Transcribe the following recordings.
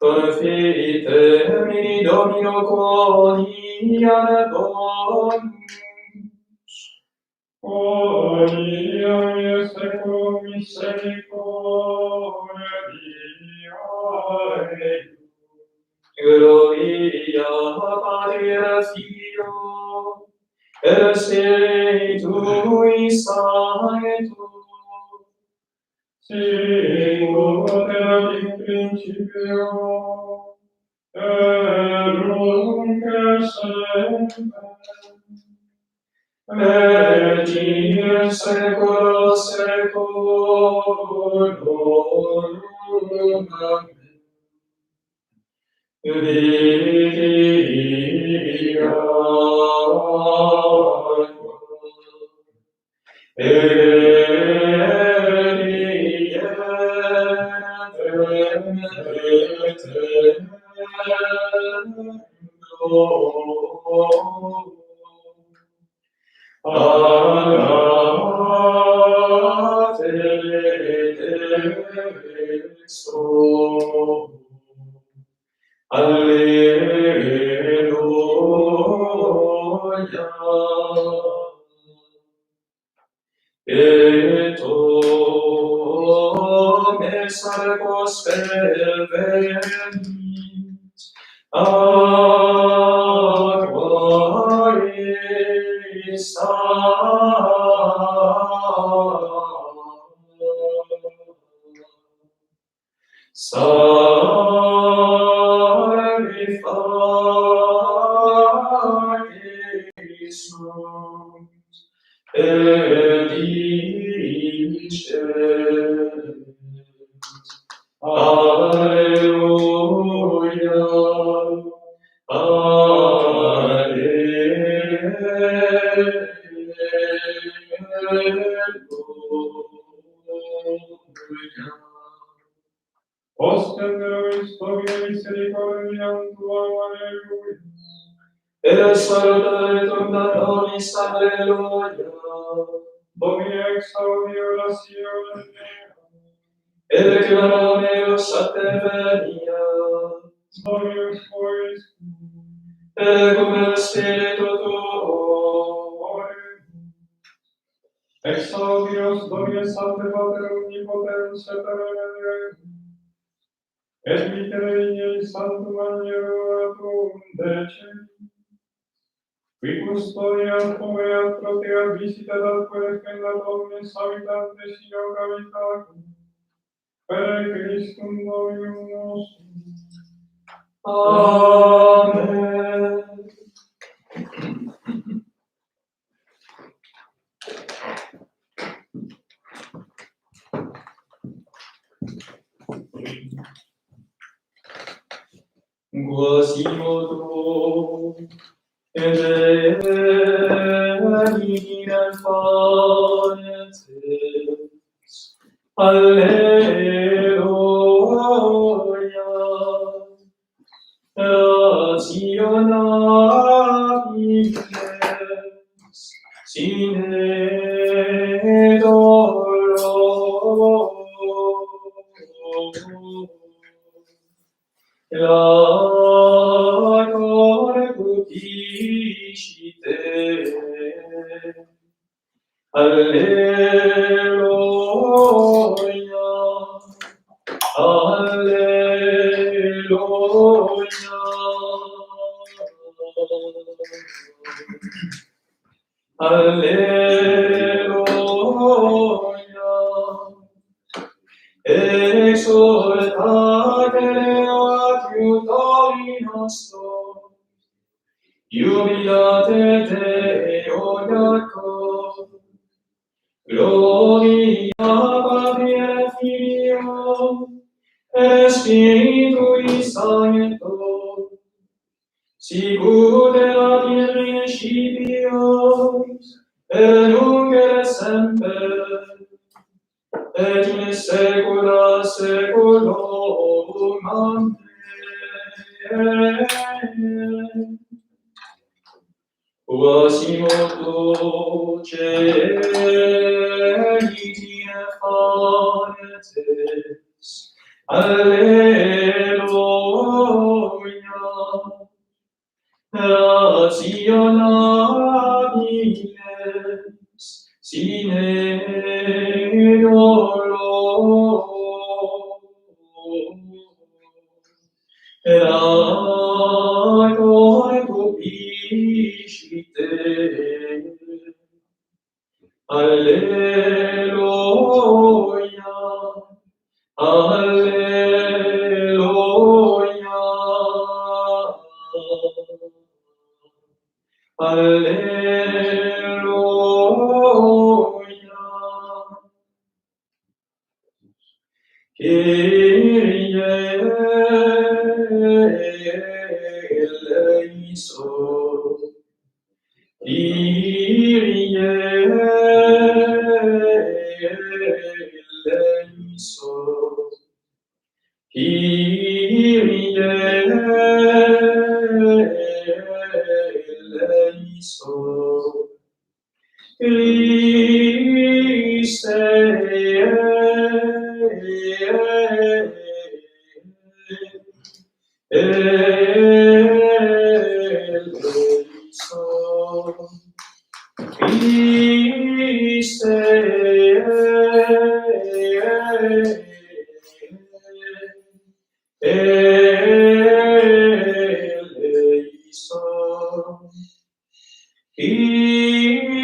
Confite Domino quotia Dominus, quotia in seculum misericordia Dei. Gloria Patri et Filio et Spiritui Sanctus, sicut erat in principio et nunc et semper, et in saecula saeculorum. Amen. Via Alleluia. Et omnes arcos pervenit, aquae salvificae sunt, et dicet, Alleluia, Alleluia. Ostenderis Domine misericordiam Tuam, Alleluia. Et salutaretur nobis, Alleluia. Domine exaudi orationem meam, et declaro meus a te veniat. Dominus vobiscum, et cum spiritu tuo. Exaudios Domine Sancte Pater omnipotens et revenentem, et mitere Ignei Sanctum Angelorum Dei, qui custodiat poveat proteat visitat atque defendat omnes habitantes in hoc habitatum, per Christum Dominum nostrum. Amen. Quasimodo infantes, Alleluia, rationabiles, sine dolor. Lacor cupiscite, Alleluia, Alleluia, Alleluia, exultate adiutori nostro, jubilate Deo Jacob, gloria Patri et Filio, et Spiritui Sancto, sicut erat in principio, et nunc et semper, et in saecula saeculorum. Amen. Quasimodo celiti infantes, Alleluia, rationabiles, sine dolor. Lacor cupiscite, Alleluia, Alleluia, Alleluia. Kyrie eleison, Kyrie eleison, Kyrie eleison, Christe eleison, Christe eleison,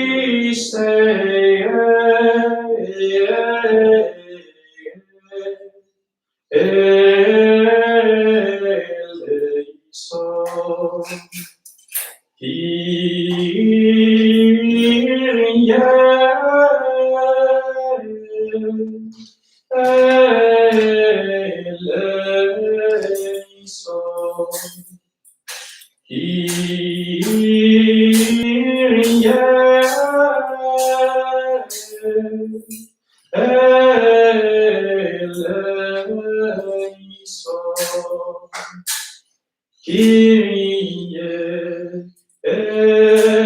Christe eleison, Kyrie eleison, Kyrie eleison, Kyrie eleison.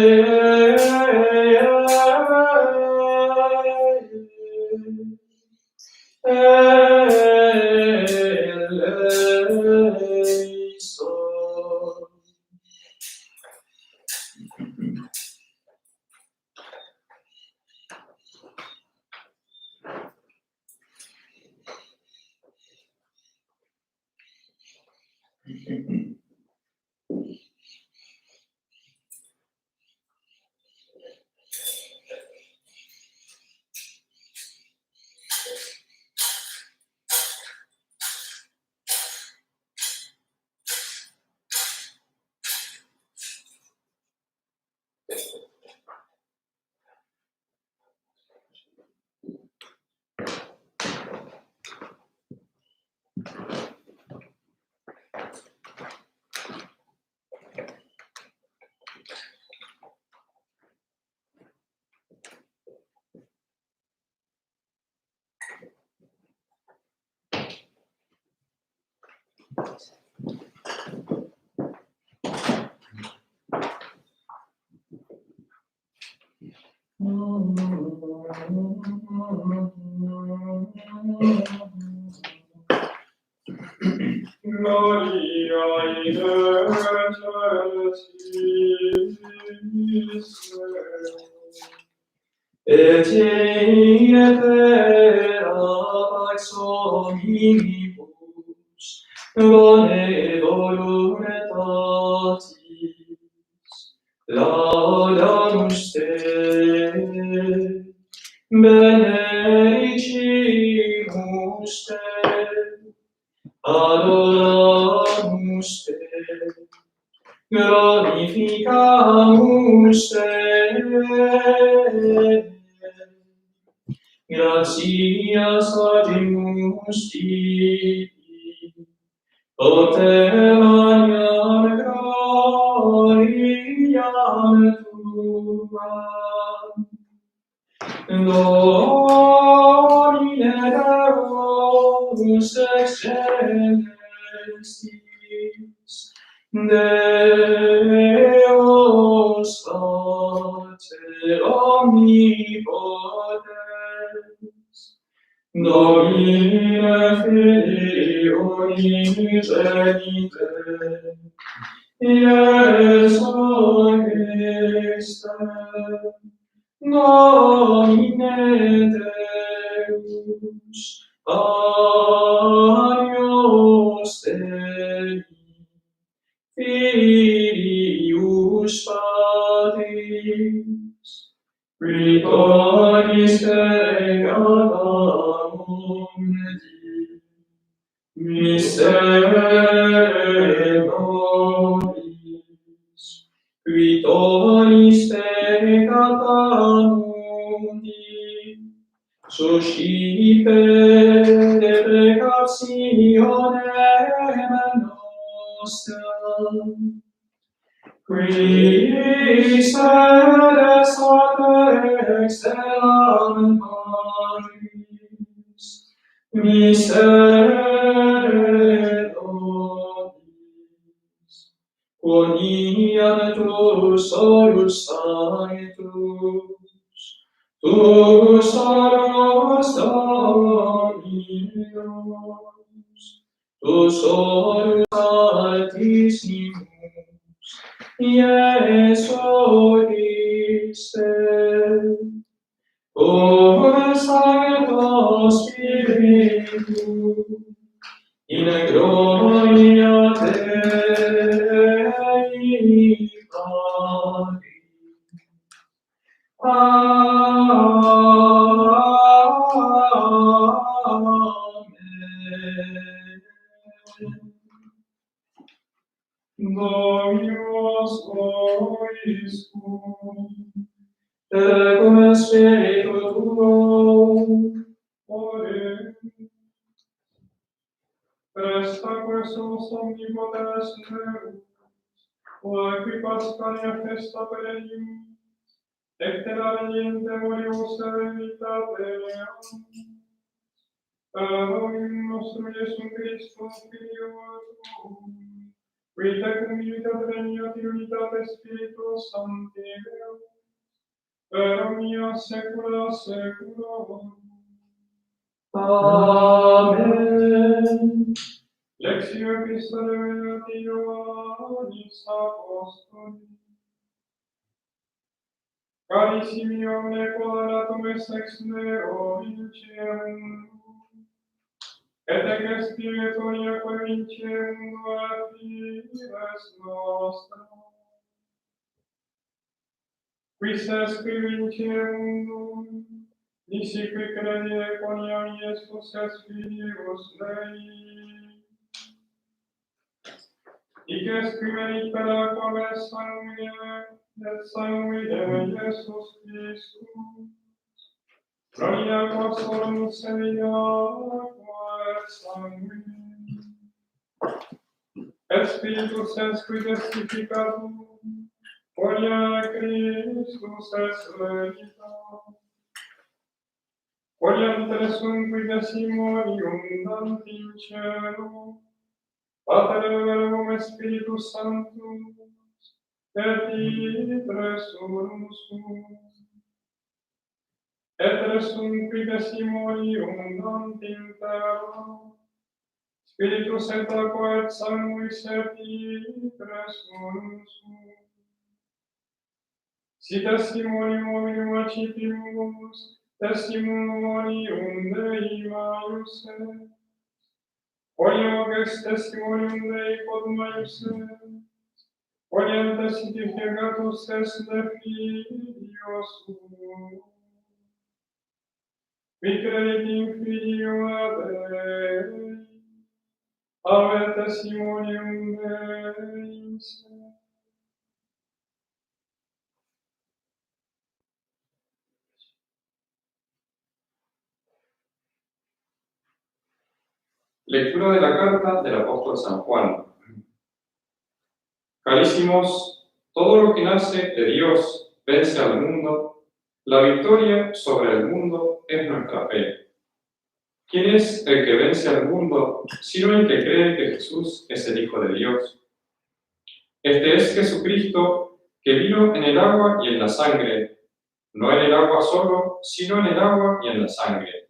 Gloria in excelsis et in pax omnibus bone voluntatis laudamus te benedicimus te adoramus te glorificamus te gratias agimus tibi Potevaniam gloriam tuam Domine Deus excelsis Deus Pater omnipotens Domine Filio unigenite Iesu Christe Domine Deus Agnus Dei Filius Patris Ritoris Peccatum Miserere nobis Ritoris Peccatum suscipe deprecationem nostra Quis eres excellam Patris miserere nobis quoniam tu solus sanctus tu solus Dominus tu solus altissimus Iesu Christe cum Sancto Spiritu in gloria Dei Patri. Amen. Dominus vobiscum, Et cum spiritu tuo, ore, presta quesus omnipotens Deus, quae qui Pascalia festa peregnimus, ectera veniente moribus serenitate meam, Dominum nostrum Iesum Christum, Filio tuum, qui tecum unitat regnat in unitate Spiritus Sancti Deus, per omnia saecula saeculorum. Amen. Lectio Epistolae Ioannis Apostoli. Carissimi omne quadratum est ex neo vinciem, et ec spiritualia quae vinciem et fides nostra. Quis est qui vinciem, nisi qui credie quoniam Iesus est Filius Dei, hic est qui venit per aquam et sanguine Iesus Christus, gloria quod solum semina aqua et sanguine, et Spiritus est qui testificatum, quolia Christus est veritas, quolia teresum qui testimonium dant in cielo, Pater Verbum et Spiritus Sanctus, et itres unus, et resunqui testimonium dant in terra, Spiritus et aqua et sanguis et resurrectio. Si testimonium hominum accipimus, testimonium Dei maius est. Quoniam est testimonium Dei quod maius est. Quoniam testificatus est de Filio suo. Vi credit in Filio Dei, ave testimonium Deis. Lectura de la carta del apóstol San Juan. Carísimos, todo lo que nace de Dios vence al mundo. La victoria sobre el mundo es nuestra fe. ¿Quién es el que vence al mundo, sino el que cree que Jesús es el Hijo de Dios? Este es Jesucristo, que vino en el agua y en la sangre, no en el agua solo, sino en el agua y en la sangre.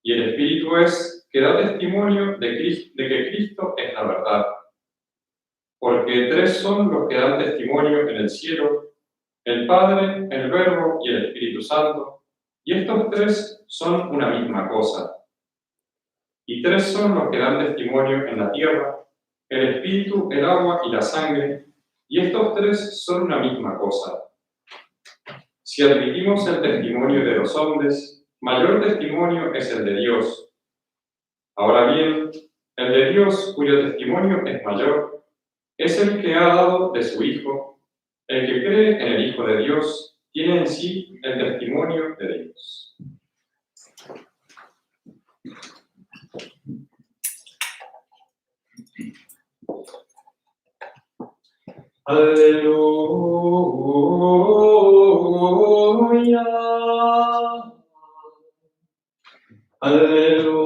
Y el Espíritu es que da testimonio de que Cristo es la verdad. Porque tres son los que dan testimonio en el cielo: el Padre, el Verbo y el Espíritu Santo, y estos tres son una misma cosa. Y tres son los que dan testimonio en la tierra: el Espíritu, el agua y la sangre, y estos tres son una misma cosa. Si admitimos el testimonio de los hombres, mayor testimonio es el de Dios. Ahora bien, el de Dios, cuyo testimonio es mayor, es el que ha dado de su Hijo. El que cree en el Hijo de Dios tiene en sí el testimonio de Dios. Aleluya. Aleluya.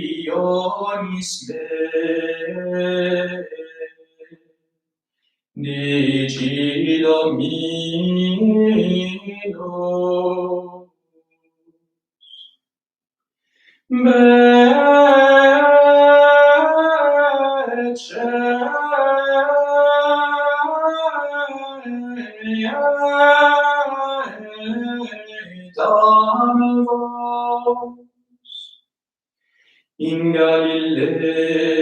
Resurrectionis Dei, dici Dominus. In Galilea,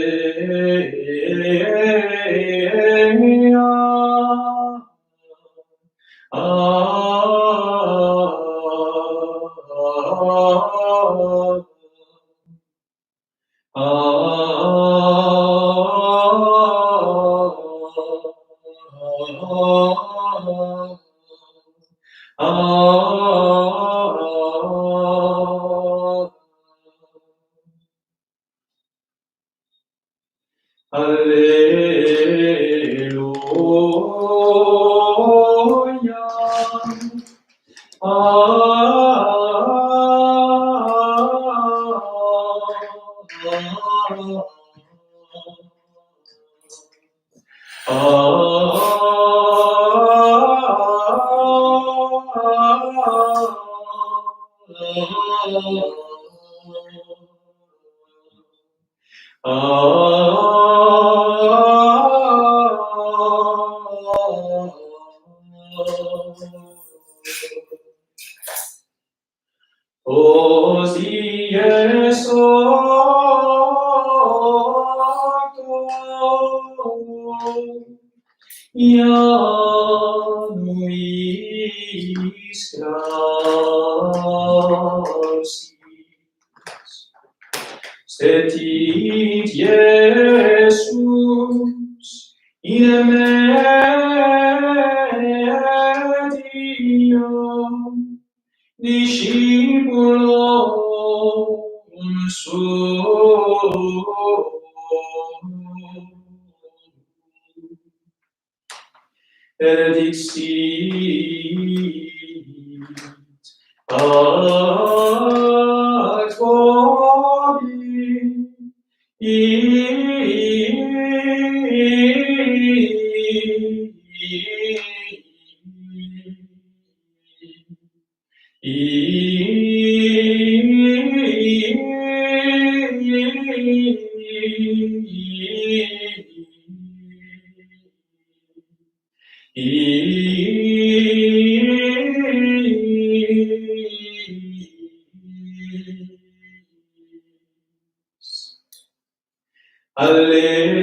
Setit Iesus discipulorum suum. Benedixit ad Alleluia.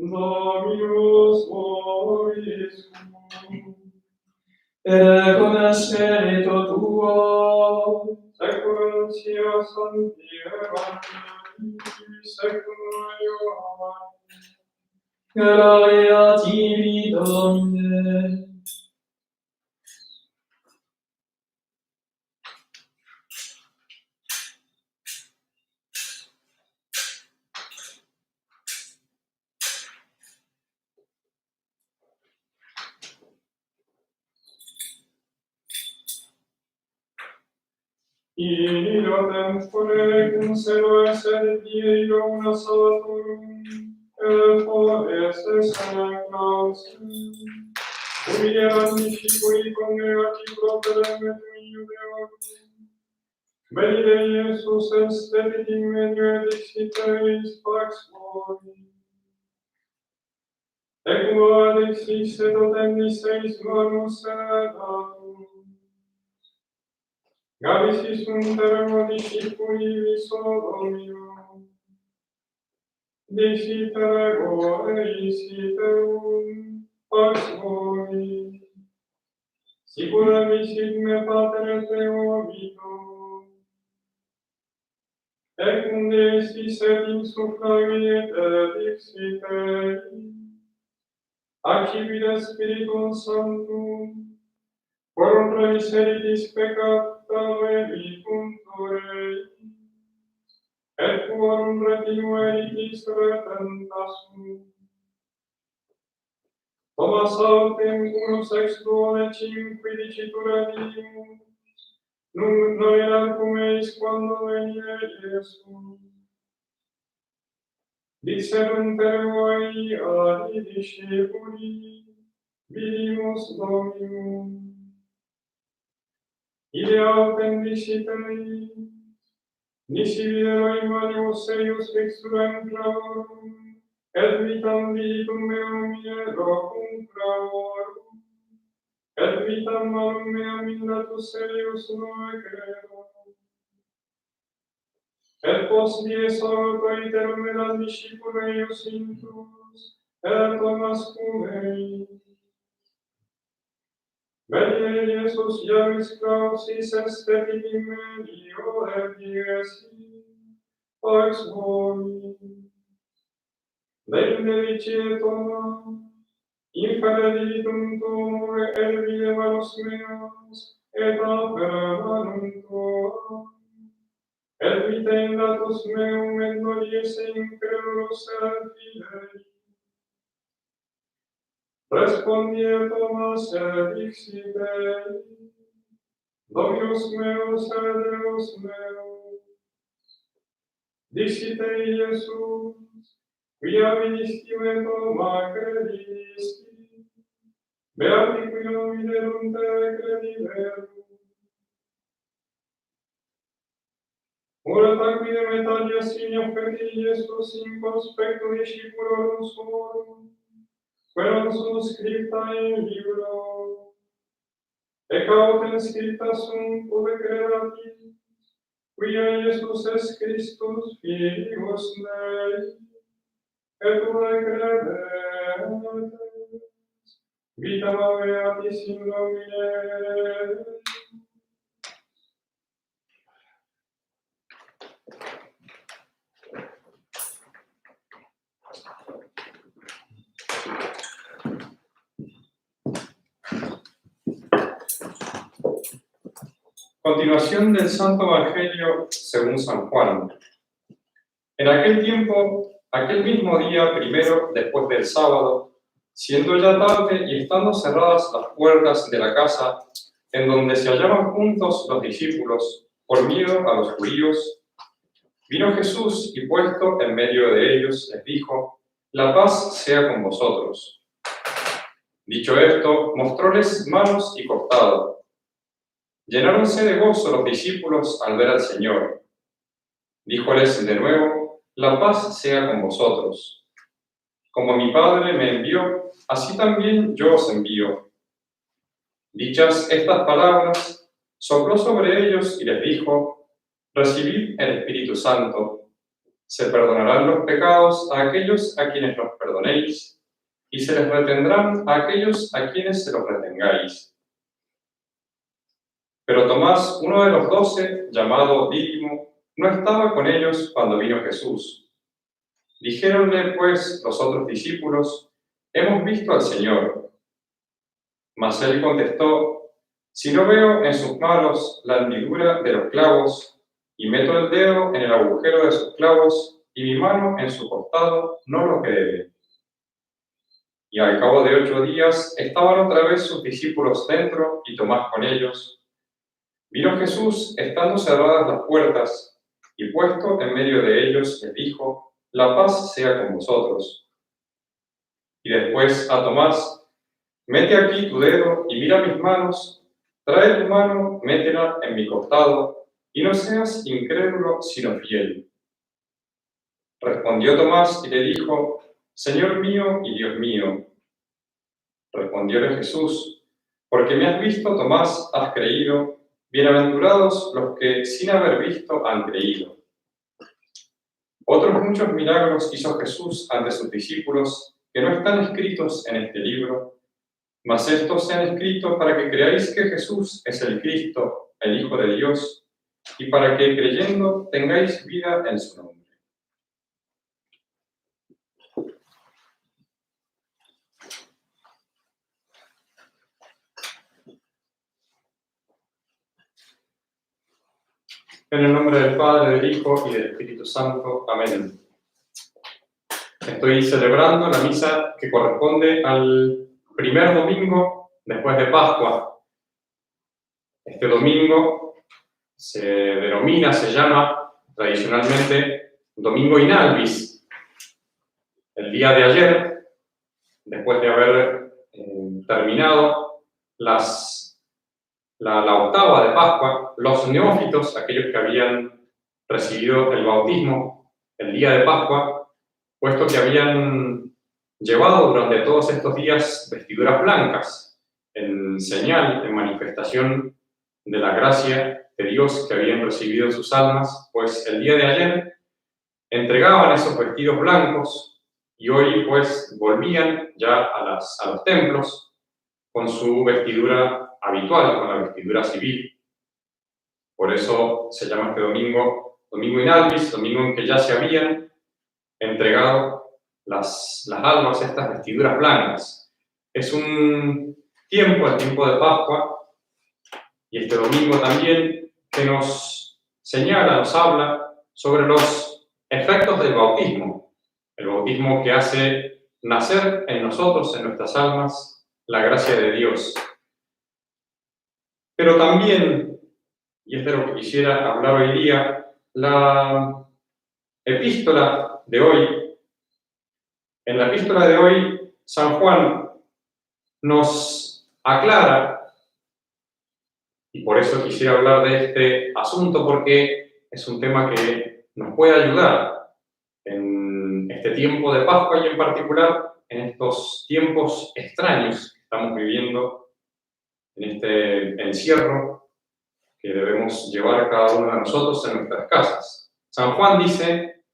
Dominus vobiscum. Et con spiritu tuo, Seculum sia sancti Evangelii, seculum Ioanni. gloria tibi, Domine. Illo tempore cum selo esse Deo una salvatorum, et foreste sane clausum. Humiliarat discipuli congregati properem et iudeorum. Venide Iesus est in medio et dixiteis pax vobis. Ecum adexis et otendis eis manus datum. Gavisis untero discipuli viso Domino. Dixiterego eisiterum pax vobis. Sicura visit me Pater et eo vito. Ecum desis et insuflagi et dixitei. Accipit Spiritum Sanctum, quorum praemiseritis peccata merituntur eis, et quorum retinueritis retentasum. Thomas autem unus ex duodecim dicitura dimus, nunc noverat cum eis quando venie Iesus. Dicerunt eroi ai discipuli, vidimus Dominum. Ide autem diciteis, nisi videro in manibus eius vextura in clavorum, et vitam vitum meum iero cum clavorum, et vitam malum meam in datus eius noe credo. Et post dies autoriterum erat discipula eius intrus, et Thomas cum eis. Venire Iesus Iovis clausis est in medio et diesi, pax vobis. Deinde dicie Thomas, infere divitum tuum et vide manos meos, et apera manum tuam. Et vite in datus meum et noliese incredulus et fidei. Respondie Thomas et dixitei, Dominus meus et Deus meus. Dixitei Iesus, quia vidisti me Thoma credisti, beati qui non viderunt et crediverunt. Ora tacquide metaglia signo feti Iesus in conspecto discipulorum suorum, querum suscripta in libro, et autem scripta sunt ubi crederati, quia Iesus es Christus, Filius Dei, et ubi crederat, vitam habeatis in Domine. Continuación del Santo Evangelio según San Juan. En aquel tiempo, aquel mismo día primero después del sábado, siendo ya tarde y estando cerradas las puertas de la casa en donde se hallaban juntos los discípulos, por miedo a los judíos, vino Jesús y puesto en medio de ellos les dijo: la paz sea con vosotros. Dicho esto, mostróles manos y costado. Llenáronse de gozo los discípulos al ver al Señor. Díjoles de nuevo: la paz sea con vosotros. Como mi Padre me envió, así también yo os envío. Dichas estas palabras, sopló sobre ellos y les dijo: recibid el Espíritu Santo. Se perdonarán los pecados a aquellos a quienes los perdonéis, y se les retendrán a aquellos a quienes se los retengáis. Pero Tomás, uno de los 12, llamado Dídimo, no estaba con ellos cuando vino Jesús. Dijéronle, pues, los otros discípulos: hemos visto al Señor. Mas él contestó: si no veo en sus manos la hendidura de los clavos, y meto el dedo en el agujero de sus clavos, y mi mano en su costado, no lo creeré. Y al cabo de 8 días estaban otra vez sus discípulos dentro y Tomás con ellos. Vino Jesús, estando cerradas las puertas, y puesto en medio de ellos, les dijo: la paz sea con vosotros. Y después a Tomás: mete aquí tu dedo y mira mis manos, trae tu mano, métela en mi costado, y no seas incrédulo, sino fiel. Respondió Tomás y le dijo: Señor mío y Dios mío. Respondióle Jesús: porque me has visto, Tomás, has creído. Bienaventurados los que sin haber visto han creído. Otros muchos milagros hizo Jesús ante sus discípulos que no están escritos en este libro, mas estos se han escrito para que creáis que Jesús es el Cristo, el Hijo de Dios, y para que creyendo tengáis vida en su nombre. En el nombre del Padre, del Hijo y del Espíritu Santo. Amén. Estoy celebrando la misa que corresponde al primer domingo después de Pascua. Este domingo se llama tradicionalmente Domingo in Albis. El día de ayer, después de haber terminado la octava de Pascua, los neófitos, aquellos que habían recibido el bautismo el día de Pascua, puesto que habían llevado durante todos estos días vestiduras blancas, en señal, en manifestación de la gracia de Dios que habían recibido en sus almas, pues el día de ayer entregaban esos vestidos blancos y hoy pues volvían ya a los templos con su vestidura habitual, con la vestidura civil. Por eso se llama este domingo Domingo in Albis, domingo en que ya se habían entregado las albas, estas vestiduras blancas. Es un tiempo, el tiempo de Pascua, y este domingo también, que nos señala, nos habla sobre los efectos del bautismo. El bautismo que hace nacer en nosotros, en nuestras almas, la gracia de Dios. Pero también, y es de lo que quisiera hablar hoy día, la epístola de hoy. En la epístola de hoy, San Juan nos aclara, y por eso quisiera hablar de este asunto, porque es un tema que nos puede ayudar en este tiempo de Pascua y en particular en estos tiempos extraños que estamos viviendo, en este encierro que debemos llevar cada uno de nosotros en nuestras casas. San Juan dice: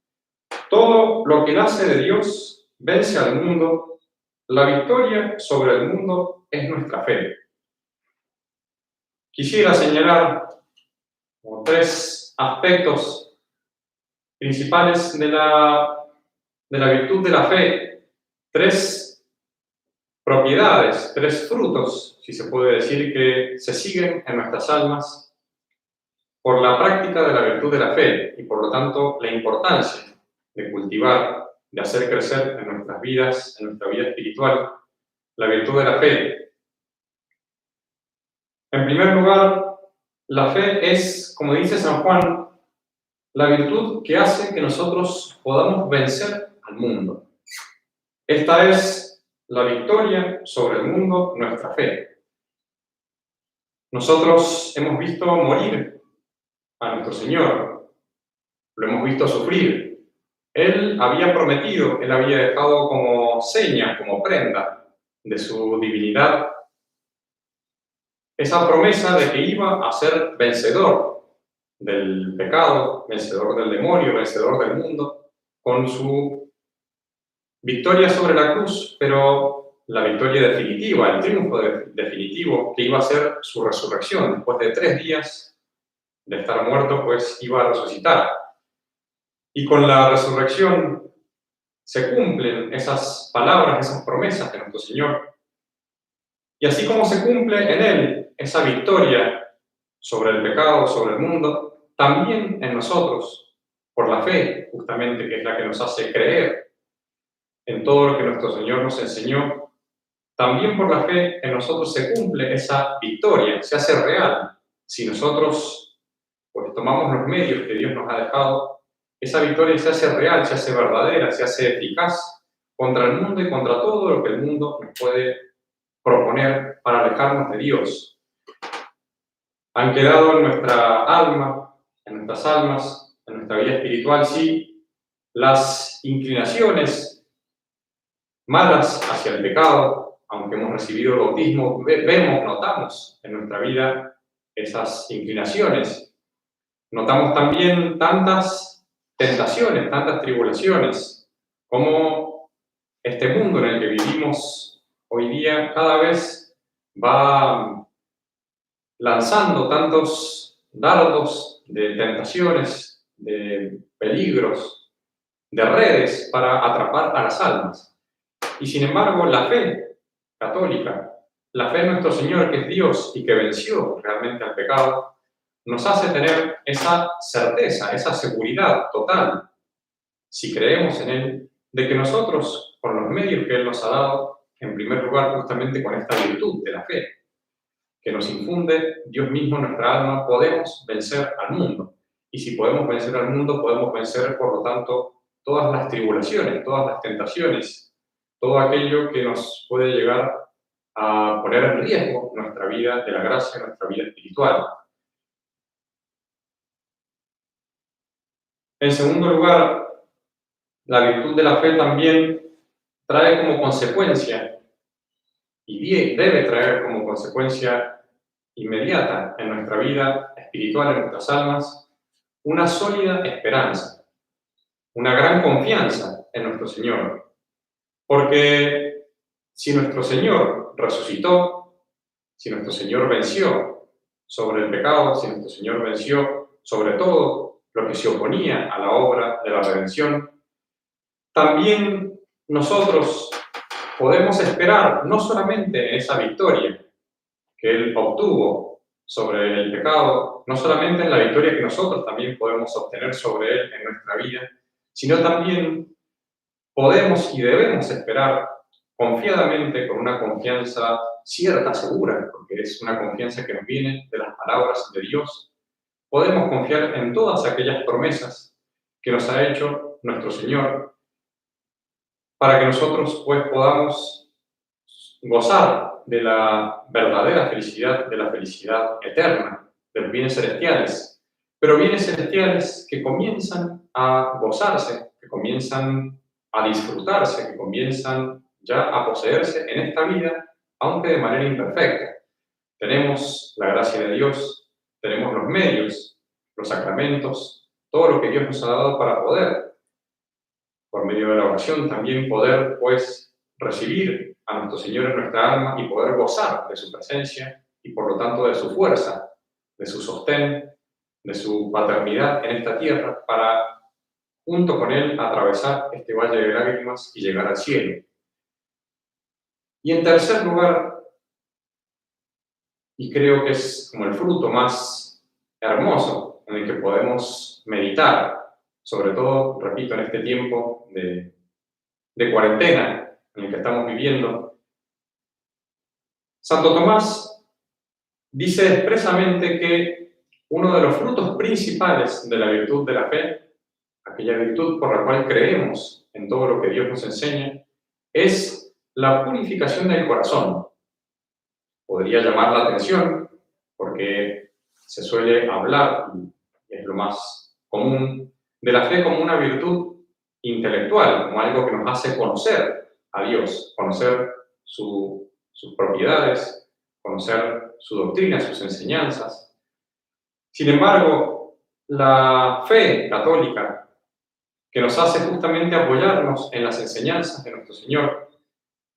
todo lo que nace de Dios vence al mundo, la victoria sobre el mundo es nuestra fe. Quisiera señalar como 3 aspectos principales de la virtud de la fe, 3 propiedades, 3 frutos, si se puede decir, que se siguen en nuestras almas por la práctica de la virtud de la fe y por lo tanto la importancia de cultivar, de hacer crecer en nuestras vidas, en nuestra vida espiritual, la virtud de la fe. En primer lugar, la fe es, como dice San Juan, la virtud que hace que nosotros podamos vencer al mundo. Esta es la victoria sobre el mundo, nuestra fe. Nosotros hemos visto morir a nuestro Señor, lo hemos visto sufrir. Él había prometido, él había dejado como seña, como prenda de su divinidad, esa promesa de que iba a ser vencedor del pecado, vencedor del demonio, vencedor del mundo, con su victoria sobre la cruz, pero la victoria definitiva, el triunfo definitivo, que iba a ser su resurrección. Después de 3 días de estar muerto, pues iba a resucitar. Y con la resurrección se cumplen esas palabras, esas promesas de nuestro Señor. Y así como se cumple en Él esa victoria sobre el pecado, sobre el mundo, también en nosotros, por la fe, justamente, que es la que nos hace creer en todo lo que nuestro Señor nos enseñó, también por la fe en nosotros se cumple esa victoria, se hace real. Si nosotros pues tomamos los medios que Dios nos ha dejado, esa victoria se hace real, se hace verdadera, se hace eficaz contra el mundo y contra todo lo que el mundo nos puede proponer para alejarnos de Dios. Han quedado en nuestra alma, en nuestras almas, en nuestra vida espiritual, sí, las inclinaciones malas hacia el pecado. Aunque hemos recibido el bautismo, vemos, notamos en nuestra vida esas inclinaciones. Notamos también tantas tentaciones, tantas tribulaciones, como este mundo en el que vivimos hoy día cada vez va lanzando tantos dardos de tentaciones, de peligros, de redes para atrapar a las almas. Y sin embargo, la fe católica, la fe en nuestro Señor, que es Dios y que venció realmente al pecado, nos hace tener esa certeza, esa seguridad total, si creemos en Él, de que nosotros, con los medios que Él nos ha dado, en primer lugar, justamente con esta virtud de la fe, que nos infunde Dios mismo en nuestra alma, podemos vencer al mundo. Y si podemos vencer al mundo, podemos vencer, por lo tanto, todas las tribulaciones, todas las tentaciones, todo aquello que nos puede llegar a poner en riesgo nuestra vida de la gracia, nuestra vida espiritual. En segundo lugar, la virtud de la fe también trae como consecuencia, y debe traer como consecuencia inmediata en nuestra vida espiritual, en nuestras almas, una sólida esperanza, una gran confianza en nuestro Señor. Porque si nuestro Señor resucitó, si nuestro Señor venció sobre el pecado, si nuestro Señor venció sobre todo lo que se oponía a la obra de la redención, también nosotros podemos esperar no solamente en esa victoria que Él obtuvo sobre el pecado, no solamente en la victoria que nosotros también podemos obtener sobre Él en nuestra vida, sino también podemos y debemos esperar confiadamente, con una confianza cierta, segura, porque es una confianza que nos viene de las palabras de Dios. Podemos confiar en todas aquellas promesas que nos ha hecho nuestro Señor, para que nosotros pues podamos gozar de la verdadera felicidad, de la felicidad eterna, de los bienes celestiales. pero bienes celestiales que comienzan a gozarse, que comienzan a disfrutarse, que comienzan ya a poseerse en esta vida, aunque de manera imperfecta. Tenemos la gracia de Dios, tenemos los medios, los sacramentos, todo lo que Dios nos ha dado para poder, por medio de la oración, también poder, pues, recibir a nuestro Señor en nuestra alma y poder gozar de su presencia y, por lo tanto, de su fuerza, de su sostén, de su paternidad en esta tierra, para, junto con Él, atravesar este valle de lágrimas y llegar al cielo. Y en tercer lugar, y creo que es como el fruto más hermoso en el que podemos meditar, sobre todo, repito, en este tiempo de cuarentena en el que estamos viviendo, Santo Tomás dice expresamente que uno de los frutos principales de la virtud de la fe, aquella virtud por la cual creemos en todo lo que Dios nos enseña, es la purificación del corazón. Podría llamar la atención porque se suele hablar, y es lo más común, de la fe como una virtud intelectual, como algo que nos hace conocer a Dios, conocer sus propiedades, conocer su doctrina, sus enseñanzas. Sin embargo, la fe católica, que nos hace justamente apoyarnos en las enseñanzas de nuestro Señor,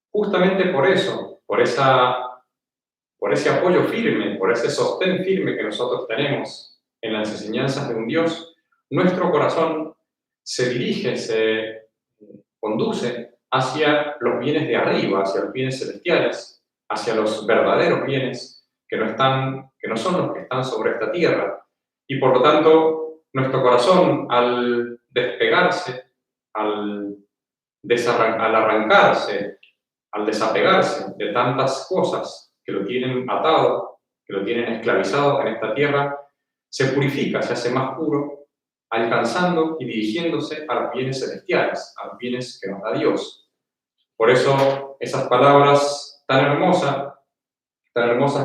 justamente por eso, por ese apoyo firme, por ese sostén firme que nosotros tenemos en las enseñanzas de un Dios, nuestro corazón se dirige, se conduce hacia los bienes de arriba, hacia los bienes celestiales, hacia los verdaderos bienes que no son los que están sobre esta tierra. Y por lo tanto, nuestro corazón, al despegarse, al arrancarse, al desapegarse de tantas cosas que lo tienen atado, que lo tienen esclavizado en esta tierra, se purifica, se hace más puro, alcanzando y dirigiéndose a los bienes celestiales, a los bienes que nos da Dios. Por eso, esas palabras tan hermosas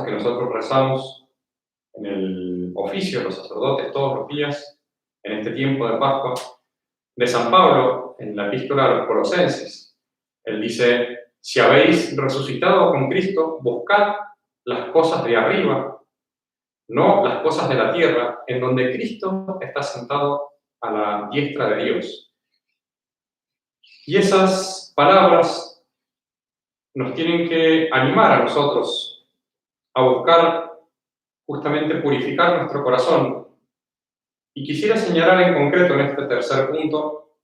que nosotros rezamos en el oficio de los sacerdotes todos los días, en este tiempo de Pascua, de San Pablo, en la epístola a los Colosenses. Él dice: si habéis resucitado con Cristo, buscad las cosas de arriba, no las cosas de la tierra, en donde Cristo está sentado a la diestra de Dios. Y esas palabras nos tienen que animar a nosotros a buscar justamente purificar nuestro corazón. Y quisiera señalar en concreto en este tercer punto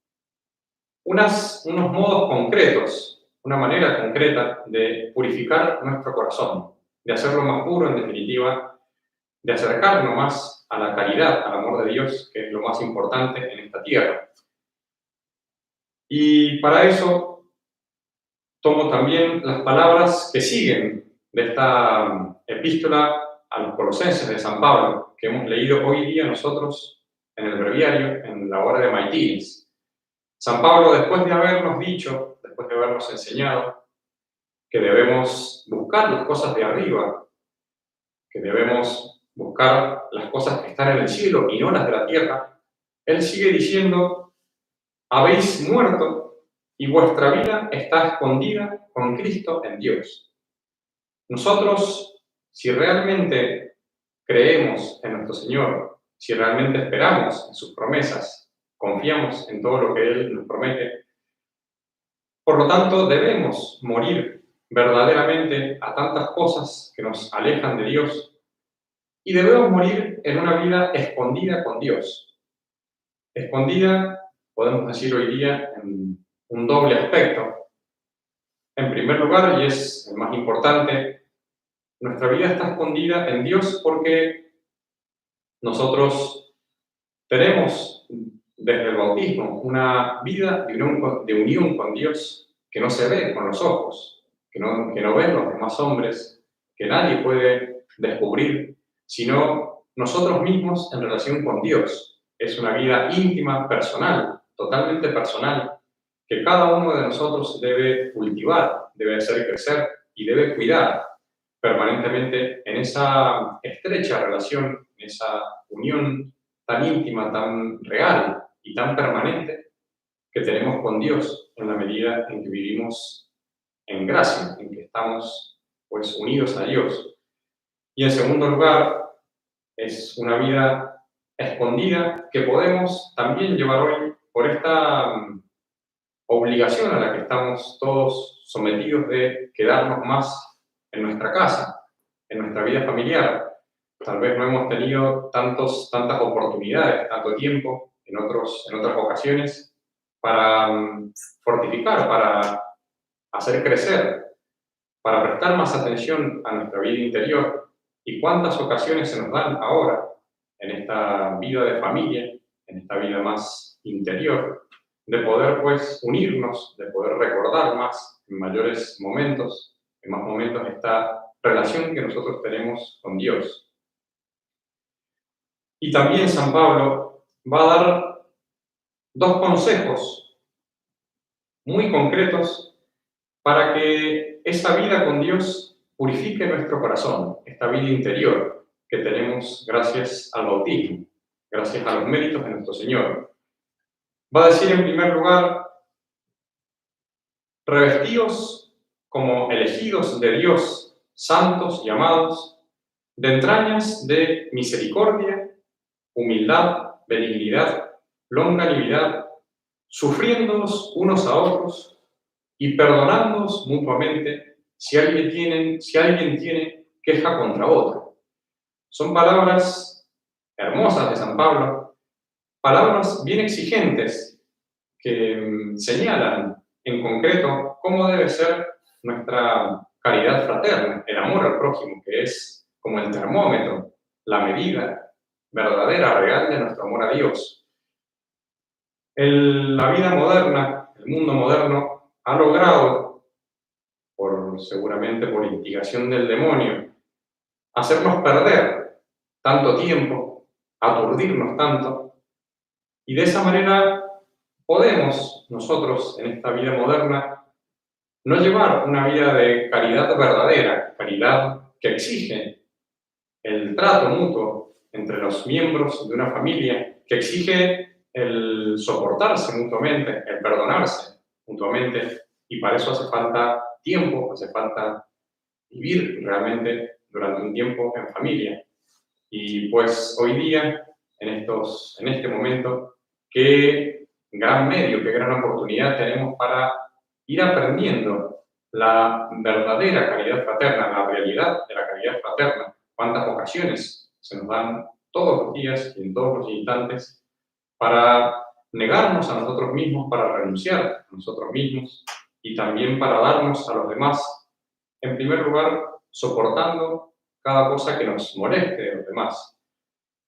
unos modos concretos, una manera concreta de purificar nuestro corazón, de hacerlo más puro en definitiva, de acercarnos más a la caridad, al amor de Dios, que es lo más importante en esta tierra. Y para eso tomo también las palabras que siguen de esta epístola a los Colosenses de San Pablo, que hemos leído hoy día nosotros en el breviario, en la hora de Maitines. San Pablo, después de habernos dicho, después de habernos enseñado que debemos buscar las cosas de arriba, que debemos buscar las cosas que están en el cielo y no las de la tierra, él sigue diciendo: habéis muerto y vuestra vida está escondida con Cristo en Dios. Nosotros, si realmente creemos en nuestro Señor, si realmente esperamos en sus promesas, confiamos en todo lo que Él nos promete, por lo tanto debemos morir verdaderamente a tantas cosas que nos alejan de Dios y debemos morir en una vida escondida con Dios. Escondida, podemos decir hoy día, en un doble aspecto. En primer lugar, y es el más importante, nuestra vida está escondida en Dios porque nosotros tenemos desde el bautismo una vida de unión con Dios que no se ve con los ojos, que no ven los demás hombres, que nadie puede descubrir, sino nosotros mismos en relación con Dios. Es una vida íntima, personal, totalmente personal, que cada uno de nosotros debe cultivar, debe hacer crecer y debe cuidar permanentemente en esa estrecha relación, en esa unión tan íntima, tan real y tan permanente que tenemos con Dios en la medida en que vivimos en gracia, en que estamos pues unidos a Dios. Y en segundo lugar, es una vida escondida que podemos también llevar hoy por esta obligación a la que estamos todos sometidos de quedarnos más en nuestra casa, en nuestra vida familiar. Tal vez no hemos tenido tantas oportunidades, tanto tiempo en otras ocasiones para fortificar, para hacer crecer, para prestar más atención a nuestra vida interior. ¿Y cuántas ocasiones se nos dan ahora en esta vida de familia, en esta vida más interior, de poder pues unirnos, de poder recordar más en mayores momentos, en más momentos esta relación que nosotros tenemos con Dios? Y también San Pablo va a dar dos consejos muy concretos para que esa vida con Dios purifique nuestro corazón, esta vida interior que tenemos gracias al bautismo, gracias a los méritos de nuestro Señor. Va a decir en primer lugar, revestidos como elegidos de Dios, santos y amados, de entrañas de misericordia, humildad, benignidad, longanimidad, sufriéndonos unos a otros y perdonándonos mutuamente si alguien tiene queja contra otro. Son palabras hermosas de San Pablo, palabras bien exigentes que señalan en concreto cómo debe ser nuestra caridad fraterna, el amor al prójimo, que es como el termómetro, la medida verdadera, real de nuestro amor a Dios. La vida moderna, el mundo moderno, ha logrado, seguramente por instigación del demonio, hacernos perder tanto tiempo, aturdirnos tanto, y de esa manera podemos nosotros en esta vida moderna no llevar una vida de caridad verdadera, caridad que exige el trato mutuo entre los miembros de una familia, que exige el soportarse mutuamente, el perdonarse mutuamente, y para eso hace falta tiempo, hace falta vivir realmente durante un tiempo en familia. Y pues hoy día, en este momento, qué gran medio, qué gran oportunidad tenemos para ir aprendiendo la verdadera caridad fraterna, la realidad de la caridad fraterna. Cuántas ocasiones se nos dan todos los días y en todos los instantes para negarnos a nosotros mismos, para renunciar a nosotros mismos y también para darnos a los demás, en primer lugar, soportando cada cosa que nos moleste de los demás,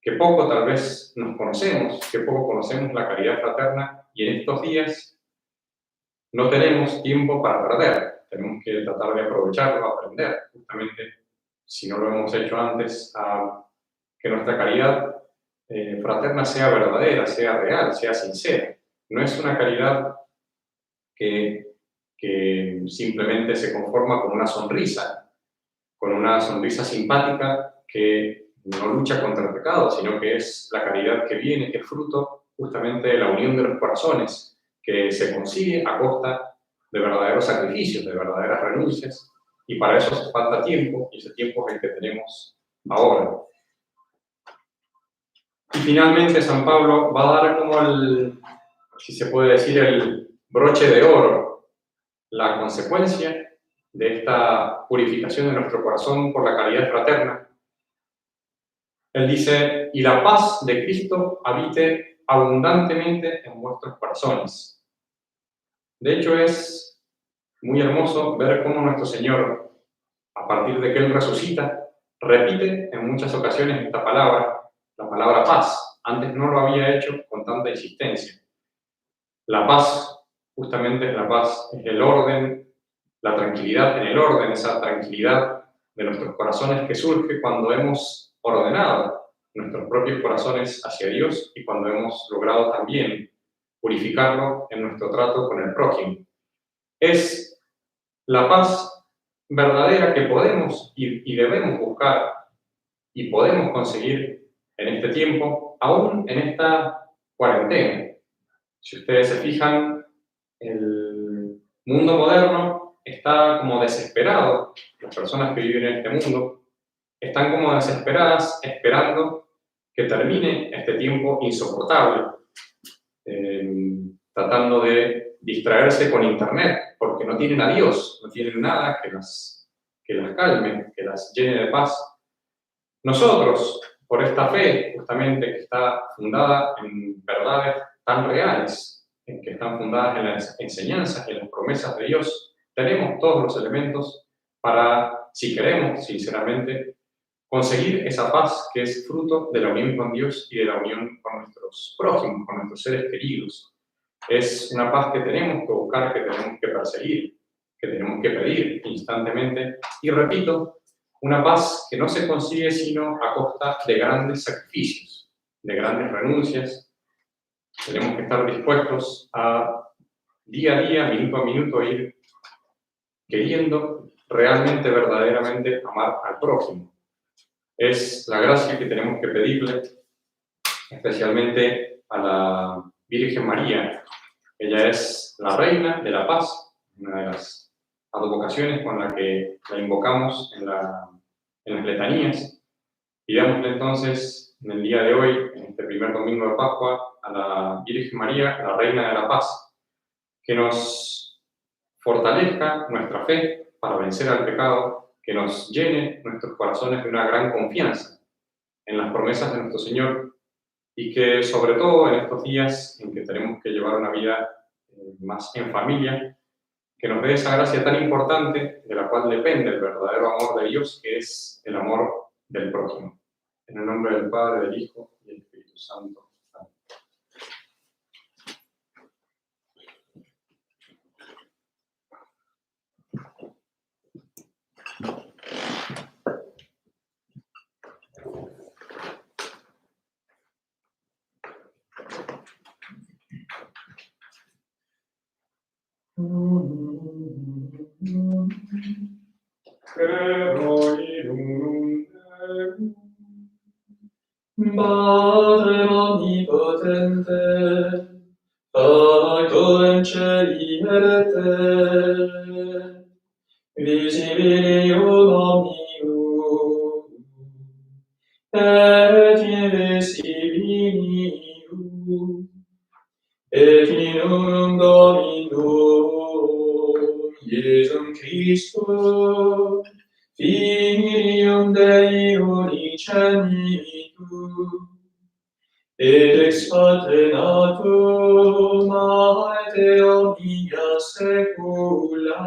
que poco tal vez nos conocemos, que poco conocemos la caridad fraterna, y en estos días no tenemos tiempo para perder, tenemos que tratar de aprovecharlo, aprender, justamente, si no lo hemos hecho antes, a que nuestra caridad fraterna sea verdadera, sea real, sea sincera. No es una caridad que simplemente se conforma con una sonrisa simpática que no lucha contra el pecado, sino que es la caridad que viene, que es fruto justamente de la unión de los corazones, que se consigue a costa de verdaderos sacrificios, de verdaderas renuncias, y para eso hace falta tiempo, y ese tiempo es el que tenemos ahora. Y finalmente San Pablo va a dar como si se puede decir, el broche de oro, la consecuencia de esta purificación de nuestro corazón por la caridad fraterna. Él dice, y la paz de Cristo habite abundantemente en vuestros corazones. De hecho, es muy hermoso ver cómo nuestro Señor, a partir de que Él resucita, repite en muchas ocasiones esta palabra, la palabra paz. Antes no lo había hecho con tanta insistencia. La paz, justamente es la paz, es el orden, la tranquilidad en el orden, esa tranquilidad de nuestros corazones que surge cuando hemos ordenado nuestros propios corazones hacia Dios y cuando hemos logrado también purificarlo en nuestro trato con el prójimo. Es la paz verdadera que podemos y debemos buscar y podemos conseguir en este tiempo aún en esta cuarentena, si ustedes se fijan, el mundo moderno está como desesperado. Las personas que viven en este mundo están como desesperadas esperando que termine este tiempo insoportable, tratando de distraerse con internet, porque no tienen a Dios, no tienen nada que las calme, que las llene de paz. Nosotros, por esta fe, justamente, que está fundada en verdades tan reales, en que están fundadas en las enseñanzas y en las promesas de Dios, tenemos todos los elementos para, si queremos, sinceramente, conseguir esa paz que es fruto de la unión con Dios y de la unión con nuestros prójimos, con nuestros seres queridos. Es una paz que tenemos que buscar, que tenemos que perseguir, que tenemos que pedir instantemente. Y repito, una paz que no se consigue sino a costa de grandes sacrificios, de grandes renuncias. Tenemos que estar dispuestos a día a día, minuto a minuto, ir queriendo realmente, verdaderamente amar al prójimo. Es la gracia que tenemos que pedirle, especialmente a la Virgen María. Ella es la Reina de la Paz, una de las advocaciones con la que la invocamos en las letanías. Pidámosle entonces, en el día de hoy, en este primer domingo de Pascua, a la Virgen María, la Reina de la Paz, que nos fortalezca nuestra fe para vencer al pecado, que nos llene nuestros corazones de una gran confianza en las promesas de nuestro Señor y que, sobre todo en estos días en que tenemos que llevar una vida más en familia, que nos dé esa gracia tan importante de la cual depende el verdadero amor de Dios, que es el amor del prójimo. En el nombre del Padre, del Hijo y del Espíritu Santo. Amén. Padre onnipotente, factor in celi et terre, visibilium omnium, et invisibilium, et in unum Dominum, Iesum Christum, Filium Dei unigenitum, et ex Patre natum, et omnia saecula,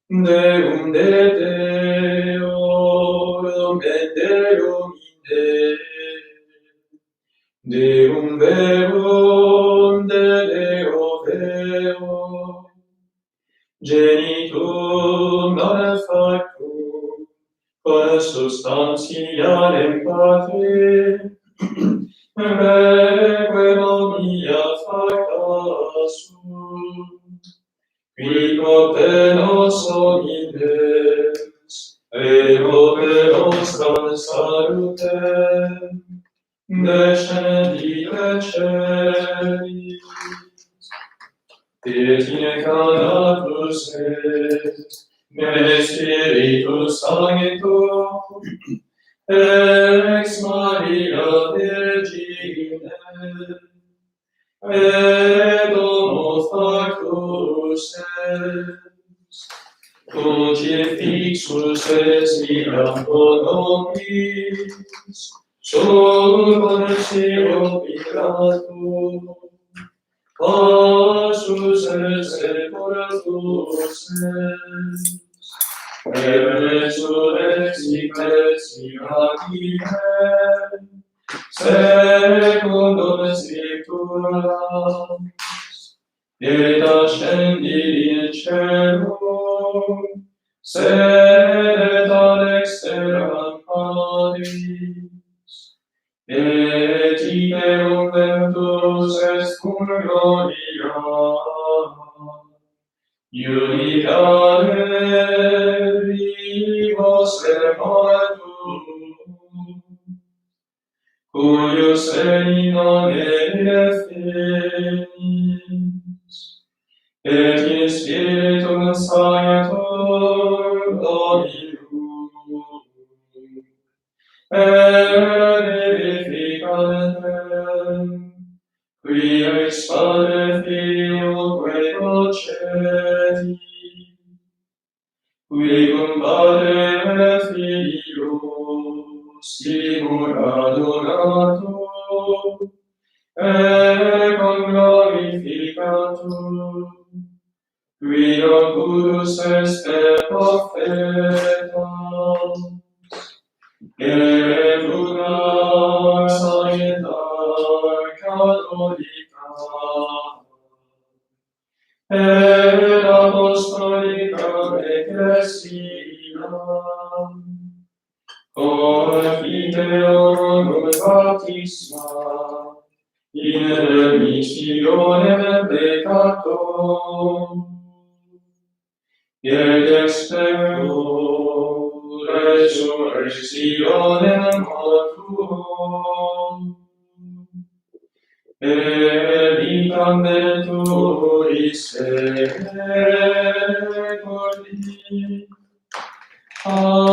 Deum de Deum, et Deum in Deum verum, de Deo verum, genitum non factum, consubstantialem Patre, requiem omnia facta sunt, qui propter nos homines, et propter nostram salutem, descendi et celis, et incarnatus est, nel Spiritus Sancto, ex Maria Virgine, et homo factus est, crucifixus est mirator nobis, sur Poncio Pilatum, passus et sepultus est, et resurrexit secundum Scripturas, et ascendit in caelum, sed ad exterram Patris, et iterum ventus est cum gloria, judicare vivos et mortuos, cuius seni non erit finis, et in spiritum sanctum Dominum, et vivificantem, qui ex Padre Filio quae procedi, qui cum Padre et Filio simul adoratur, et cum glorificatur, qui non pudus est per prophetas, et una sancta catholica, et apostolica ecclesia, confiteorum baptisma, in remissionem peccatorum, et expecto resurrectionem mortuorum, et vitam venturis seculi. Amen.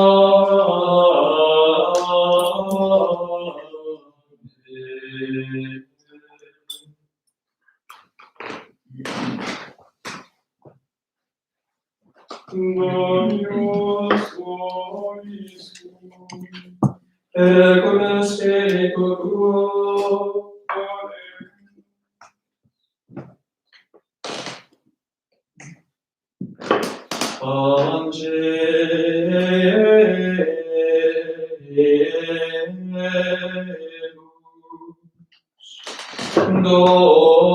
Dominus vobiscum. Et cum spiritu tuo, Domini,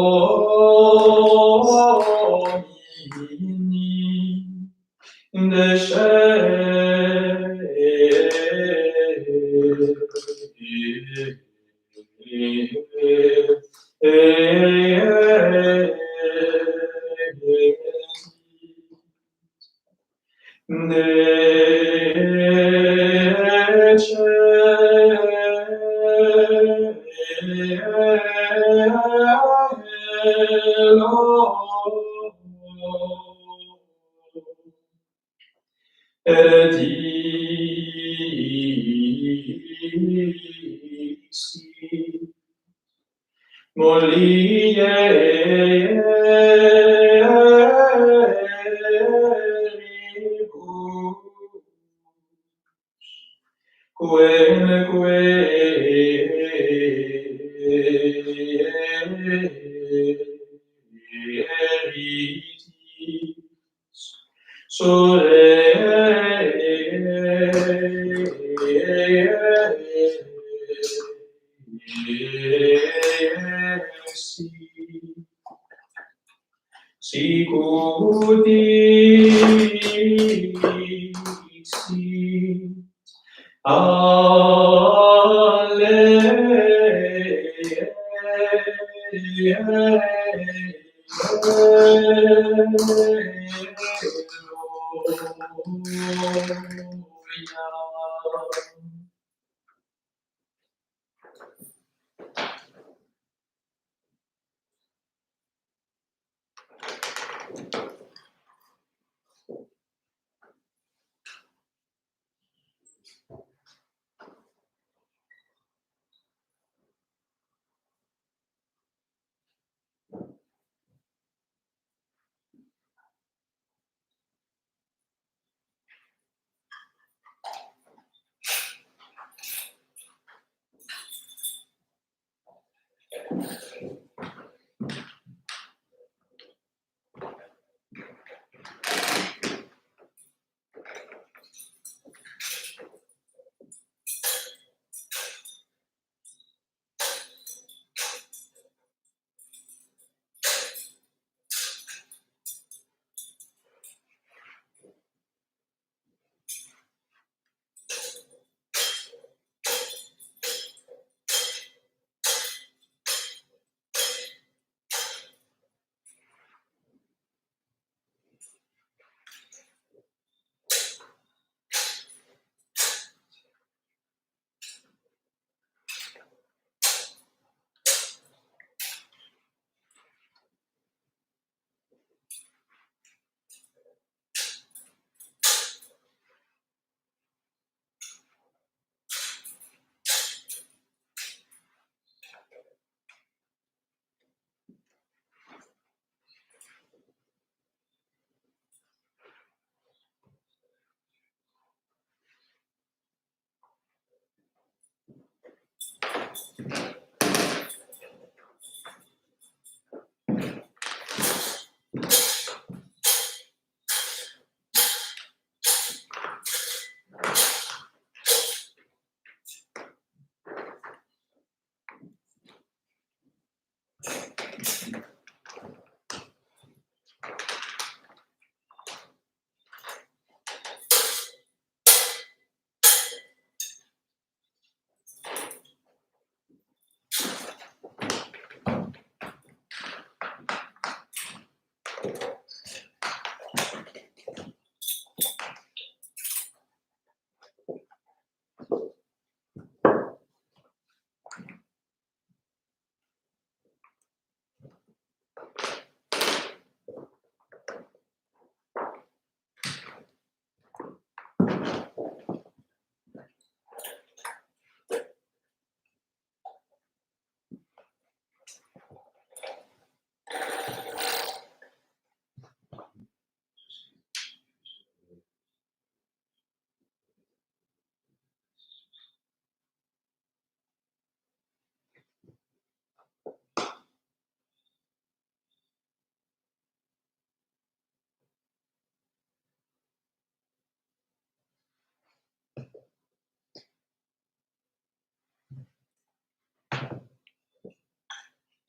et dixi, molieribus, quemque eritis, solesi, sicut dixit, Alleluia.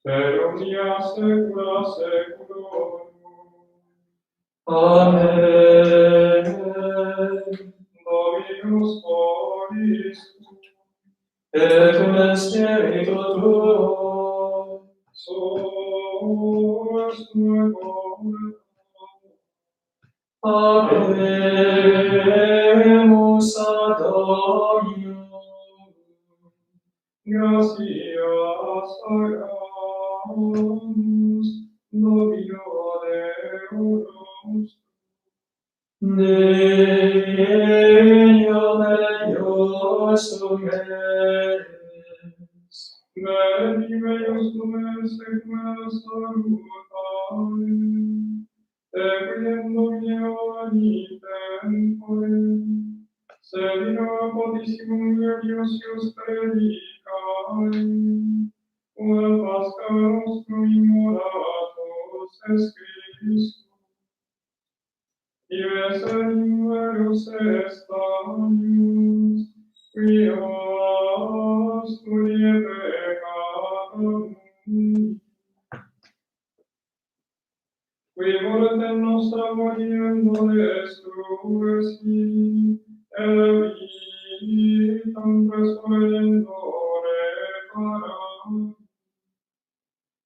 Pero mia secula seculorum. Amen. Dominus vobiscum. Et cum spiritu tuo. Soes tue voluntas. Habemus ad Dominum. Gratias agamus Domino Deus. Deum eius sumes. Veni meius lumen secula salutare. Equiem Domine tempore. Sed in potessimum Dios ius predicare. Una Pascha nostrum immolatus es Christus. Ives animus est animus, quia studie peccatum. Qui volete nostra moriendo destruesi, et vitam presolendo reparam.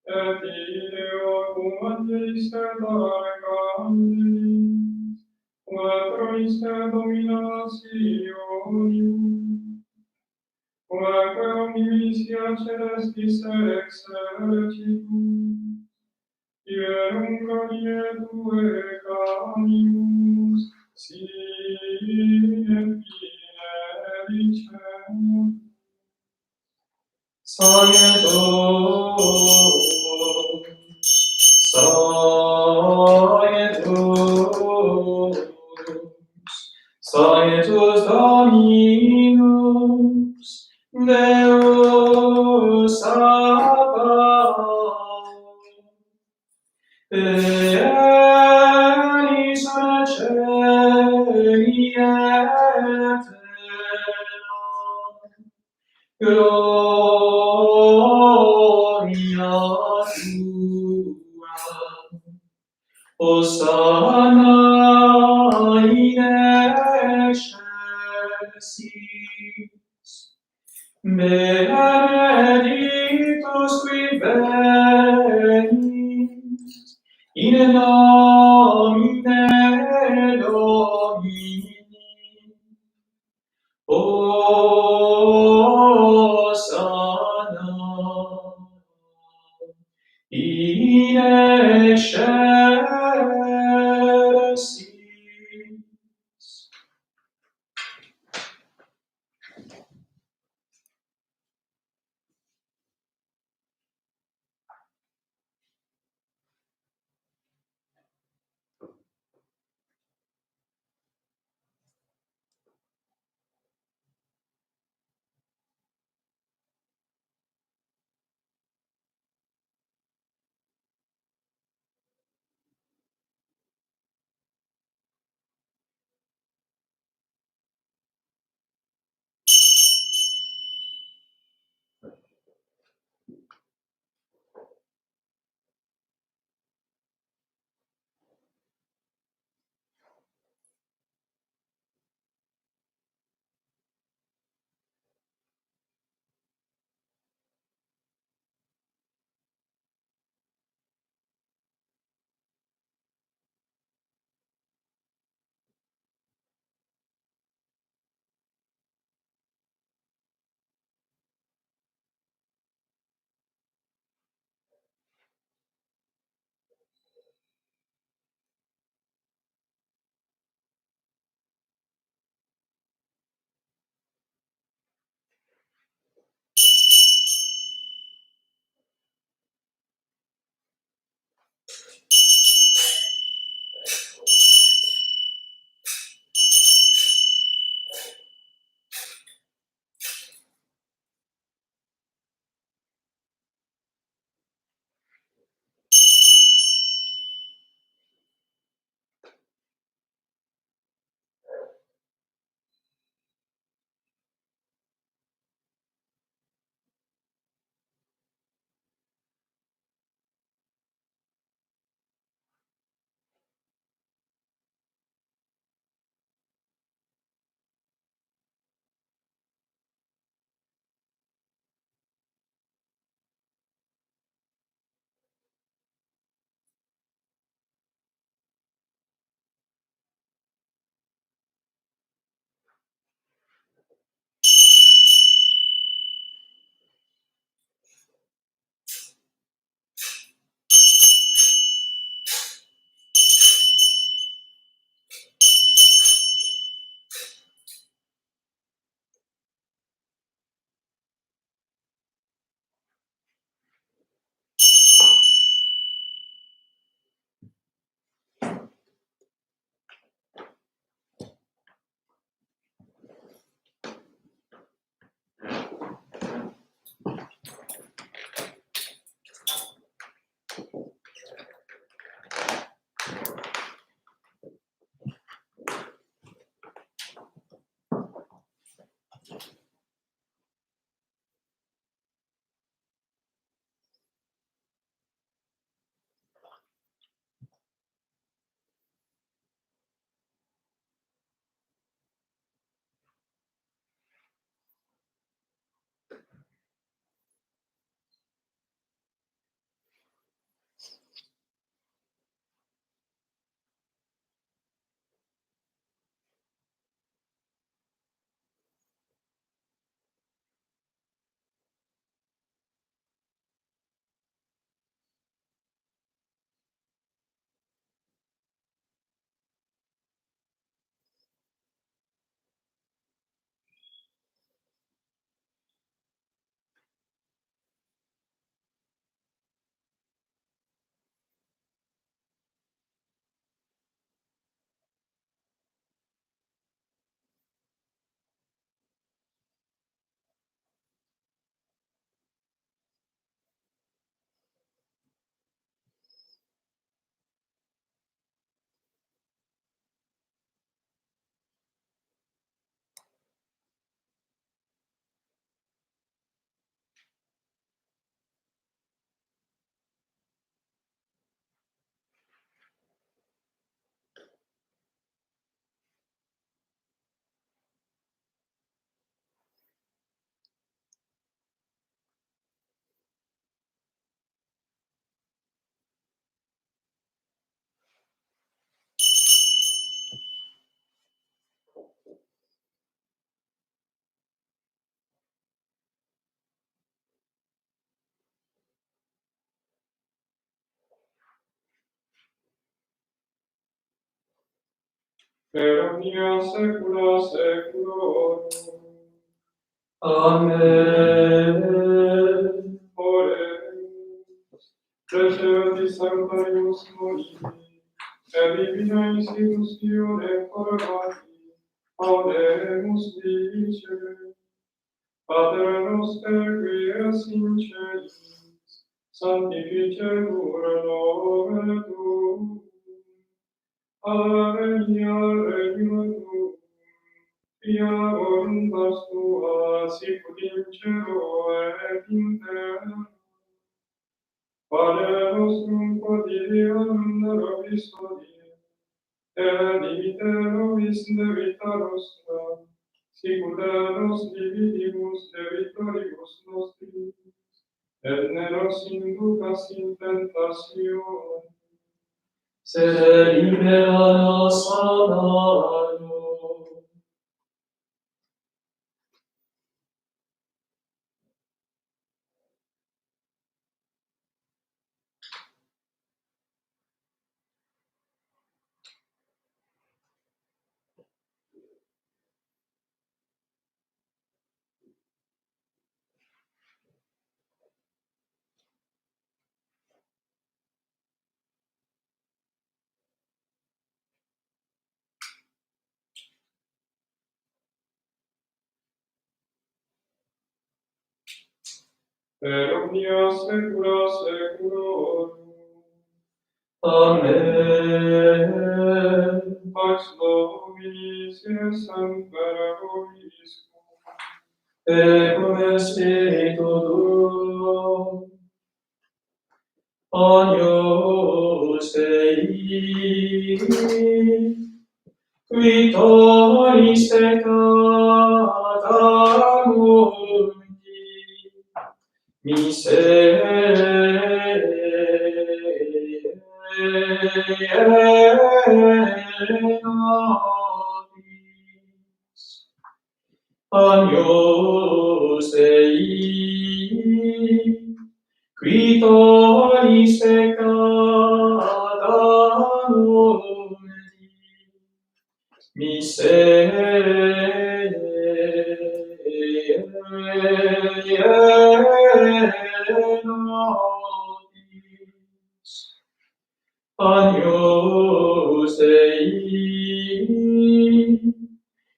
Et ideo cum angelis et archangelis, et tronis et dominationium, quae omnivicia celestis exercitus, Ierum glorie tue canimus, sine fine dicem. Sanctus, Sanctus, Sanctus Dominus, Deus Sabaoth, Eis celi aeterna, gloria tua, Hosanna in excelsis, benedictus qui venit in nomine Domini. Hosanna in excelsis. per omnia saecula saeculorum. Amen. Oremus, Preservatis salutarius Domini, et divina institutione formati, audemus dice, Pater noster qui es in celis, sanctificetur nomen tuum, advenia regnum tuum, via voluntas tua sicut in cielo et in terra. Pane nostrum quotidianum da nobis hodie, et dimite nobis debita nostra, sicut nos dividimus debitoribus nostris, et ne nos inducas in tentationem, Sed libera nos a malo. per omnia saecula saeculorum. Amen. Pax Domini siat semper vobiscum. Et cum spiritu tuo. Agnus Dei, qui tollis peccata mundi, miserere nobis. Agnus Dei, qui tollis peccata mundi, miserere nobis. Agnus Dei,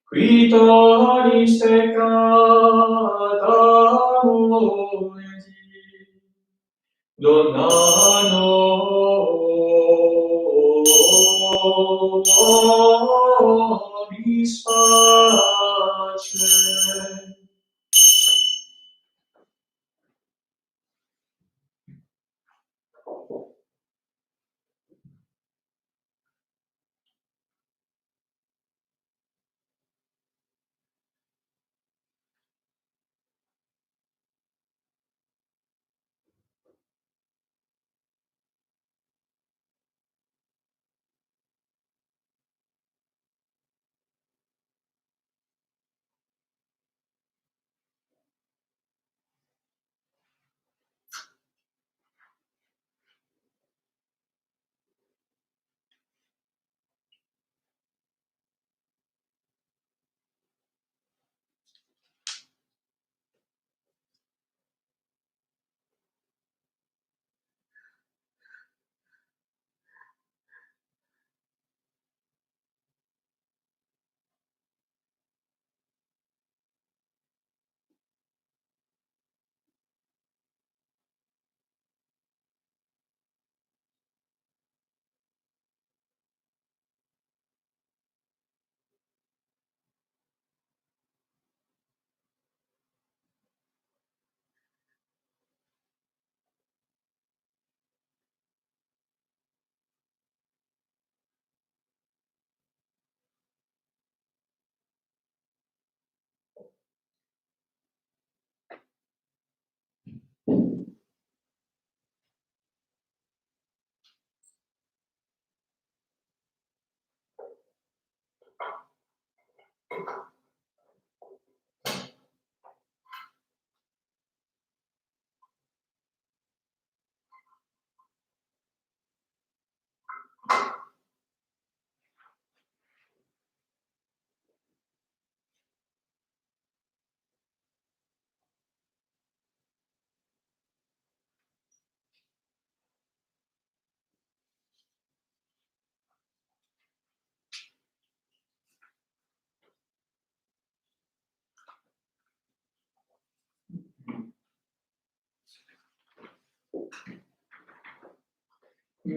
qui tollis peccata mundi, dona nobis pacem.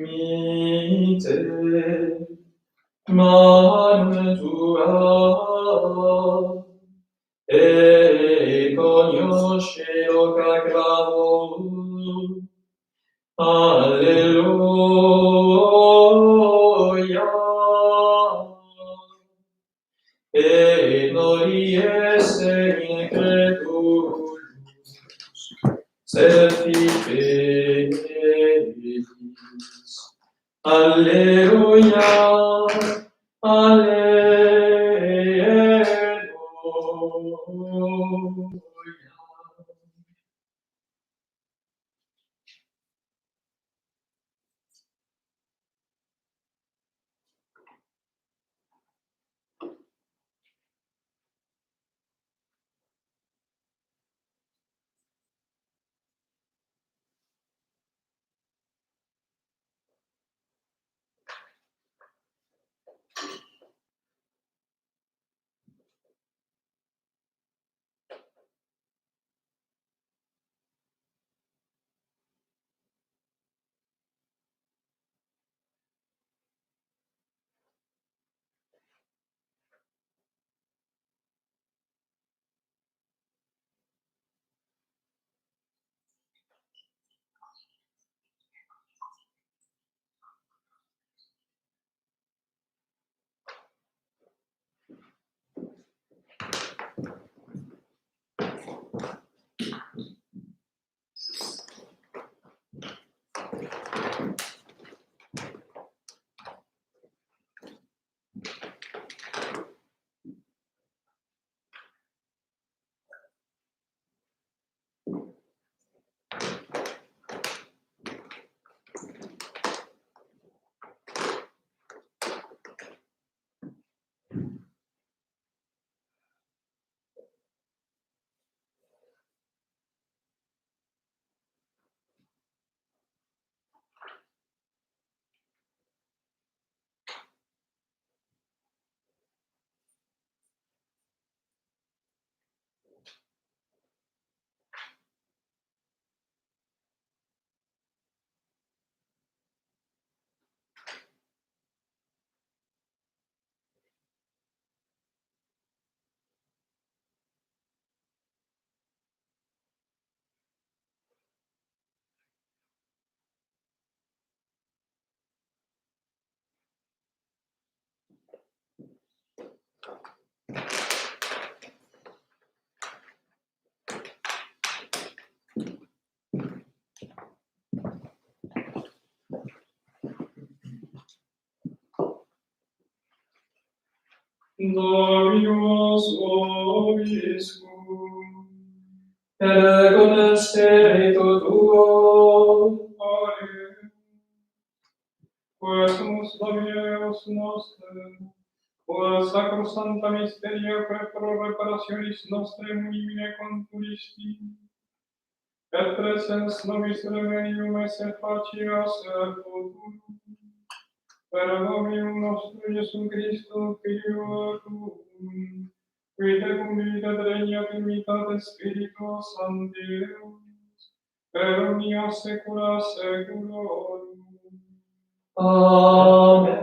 mite manum tua e cognoscero caclavum. Alleluia. Et gloriesse incredulus, sed fidelis. Alleluia. Alleluia. Dominus vobiscum. Et con spiritu tuo. Amen. Quesumus Domine Deus nostrum, quod sacrosanta mysteria per pro reparationis nostrae munimine conturisti, et presens nobis remedium esse facias et futurum, per Dominum nostrum Iesum Christum, Filio tuum, qui tecum vivit et regnat in unitate Spiritus Sancti Deus, per omnia saecula saeculorum. Amen.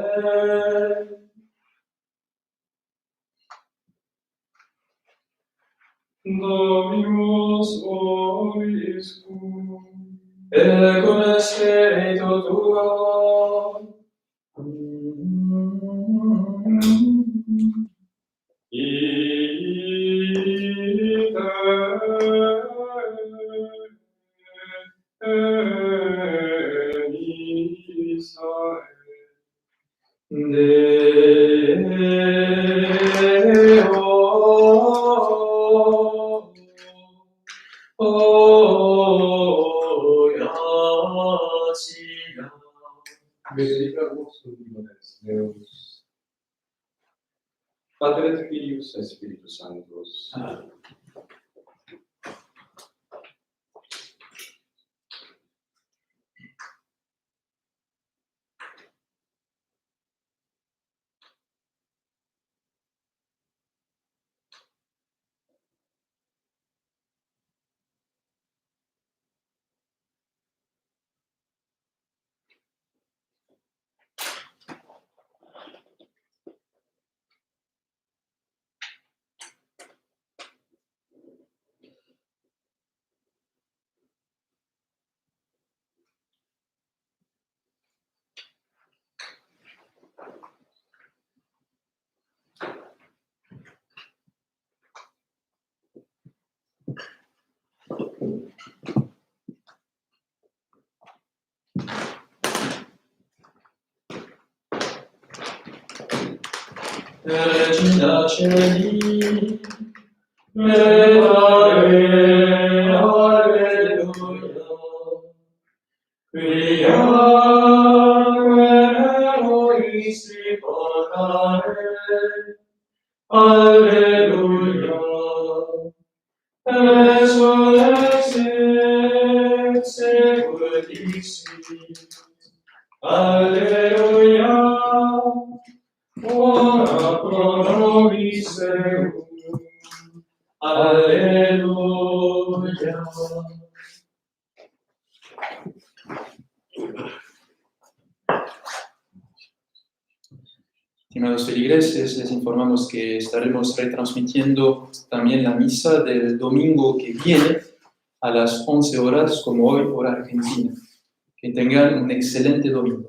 Dominus vobiscum. Et con spiritu tuo. Benedicat vos omnipotens Deus, Pater et Filius et Spiritus Sanctus. Amen. Regina Celi, Medare, Alleluia. Quiaque elois riportare, Alleluia. Resurrexit secundissi, Alleluia. Ora pro nobis Deum, Alleluia. Estimados feligreses, les informamos que estaremos retransmitiendo también la misa del domingo que viene a las 11 horas, como hoy, hora argentina. Que tengan un excelente domingo.